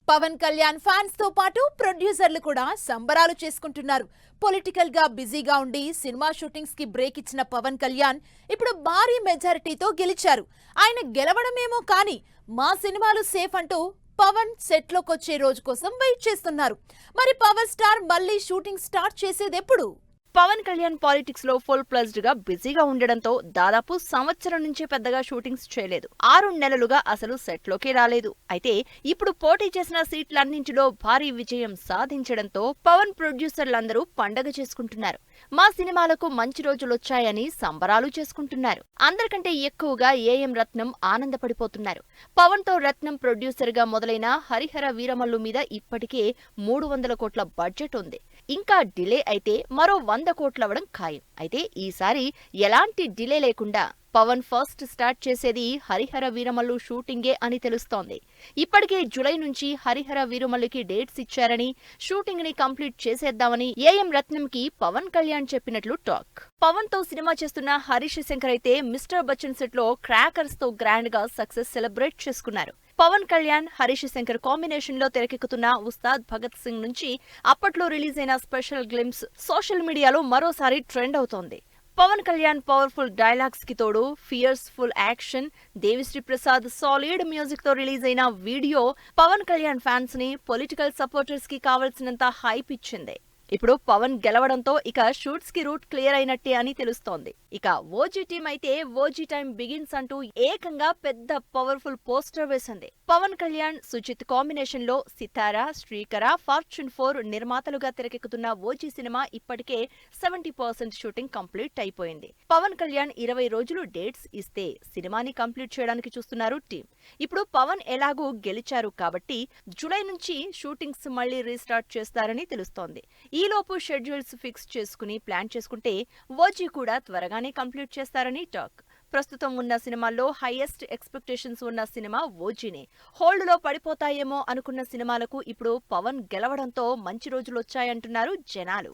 Pawan Kalyan fans తో పాటు ప్రొడ్యూసర్లు కూడా సంబరాలు చేసుకుంటున్నారు. పొలిటికల్ గా బిజీగా ఉండి సినిమా షూటింగ్స్ కి బ్రేక్ ఇచ్చిన పవన్ కళ్యాణ్ ఇప్పుడు భారీ మెజారిటీతో గెలిచారు. ఆయన గెలవడమేమో కానీ మా సినిమాలు సేఫ్ అంటూ పవన్ సెట్ లోకొచ్చే రోజు కోసం వెయిట్ చేస్తున్నారు. మరి పవర్ స్టార్ మళ్ళీ షూటింగ్ స్టార్ట్ చేసేది ఎప్పుడు? పవన్ కళ్యాణ్ పాలిటిక్స్ లో ఫుల్ ప్లస్డ్ గా బిజీగా ఉండడంతో దాదాపు సంవత్సరం నుంచి పెద్దగా షూటింగ్స్ చేయలేదు. 6 నెలలుగా అసలు సెట్ లోకి రాలేదు. అయితే ఇప్పుడు పోటీ చేసిన సీట్లన్నింటిలో భారీ విజయం సాధించడంతో పవన్ ప్రొడ్యూసర్లందరూ పండగ చేసుకుంటున్నారు. మా సినిమాలకు మంచి రోజులొచ్చాయని సంబరాలు చేసుకుంటున్నారు. అందరికంటే ఎక్కువగా ఏఎం రత్నం ఆనందపడిపోతున్నారు. పవన్ తో రత్నం ప్రొడ్యూసర్ గా మొదలైన హరిహర వీరమల్లు మీద ఇప్పటికే 300 కోట్ల బడ్జెట్ ఉంది. ఇంకా డిలే అయితే మరో 100 కోట్లవడం ఖాయం. అయితే ఈసారి ఎలాంటి డిలే లేకుండా పవన్ ఫస్ట్ స్టార్ట్ చేసేది హరిహర వీరమల్లు షూటింగే అని తెలుస్తోంది. ఇప్పటికే జూలై నుంచి హరిహర వీరమల్లుకి డేట్స్ ఇచ్చారని, షూటింగ్ ని కంప్లీట్ చేసేద్దామని ఏఎం రత్నంకి పవన్ కళ్యాణ్ చెప్పినట్లు టాక్. పవన్ తో సినిమా చేస్తున్న హరీష్ శంకర్ అయితే మిస్టర్ బచ్చన్ సెట్ లో క్రాకర్స్ తో గ్రాండ్ గా సక్సెస్ సెలబ్రేట్ చేసుకున్నారు. పవన్ కళ్యాణ్, హరీష్ శంకర్ కాంబినేషన్ లో తెరకెక్కుతున్న ఉస్తాద్ భగత్ సింగ్ నుంచి అప్పట్లో రిలీజ్ అయిన స్పెషల్ గ్లింప్స్ సోషల్ మీడియాలో మరోసారి ట్రెండ్ అవుతోంది. పవన్ కళ్యాణ్ పవర్ఫుల్ డైలాగ్స్ కి తోడు fierce full action, Devi Sri Prasad solid music తో రిలీజ్ అయిన వీడియో పవన్ కళ్యాణ్ ఫ్యాన్స్ ని, పొలిటికల్ సపోర్టర్స్ కి కావలసినంత హైప్ ఇచ్చింది. ఇప్పుడు పవన్ గెలవడంతో ఇక షూట్స్ కి రూట్ క్లియర్ అయినట్టే అని తెలుస్తోంది. ఇక ఓజీ టీం అయితే ఓజీ టైం బిగిన్స్ అంటూ ఏకంగా పెద్ద పవర్ఫుల్ పోస్టర్ వేసింది. పవన్ కళ్యాణ్, సుజిత్ కాంబినేషన్ లో సితారా, శ్రీకర, ఫార్చ్యూన్ 4 నిర్మాతలుగా తెరకెక్కుతున్న ఓజీ సినిమా ఇప్పటికే 70% షూటింగ్ కంప్లీట్ అయిపోయింది. పవన్ కళ్యాణ్ 20 రోజులు డేట్స్ ఇస్తే సినిమాని కంప్లీట్ చేయడానికి చూస్తున్నారు టీం. ఇప్పుడు పవన్ ఎలాగూ గెలిచారు కాబట్టి జూలై నుంచి షూటింగ్స్ మళ్లీ రీస్టార్ట్ చేస్తారని తెలుస్తోంది. ఈలోపు షెడ్యూల్స్ ఫిక్స్ చేసుకుని ప్లాన్ చేసుకుంటే ఓజీ కూడా త్వరగానే కంప్లీట్ చేస్తారని టాక్. ప్రస్తుతం ఉన్న సినిమాల్లో హైయెస్ట్ ఎక్స్పెక్టేషన్స్ ఉన్న సినిమా ఓజీనే. హోల్డ్ లో పడిపోతాయేమో అనుకున్న సినిమాలకు ఇప్పుడు పవన్ గెలవడంతో మంచి రోజులొచ్చాయంటున్నారు జనాలు.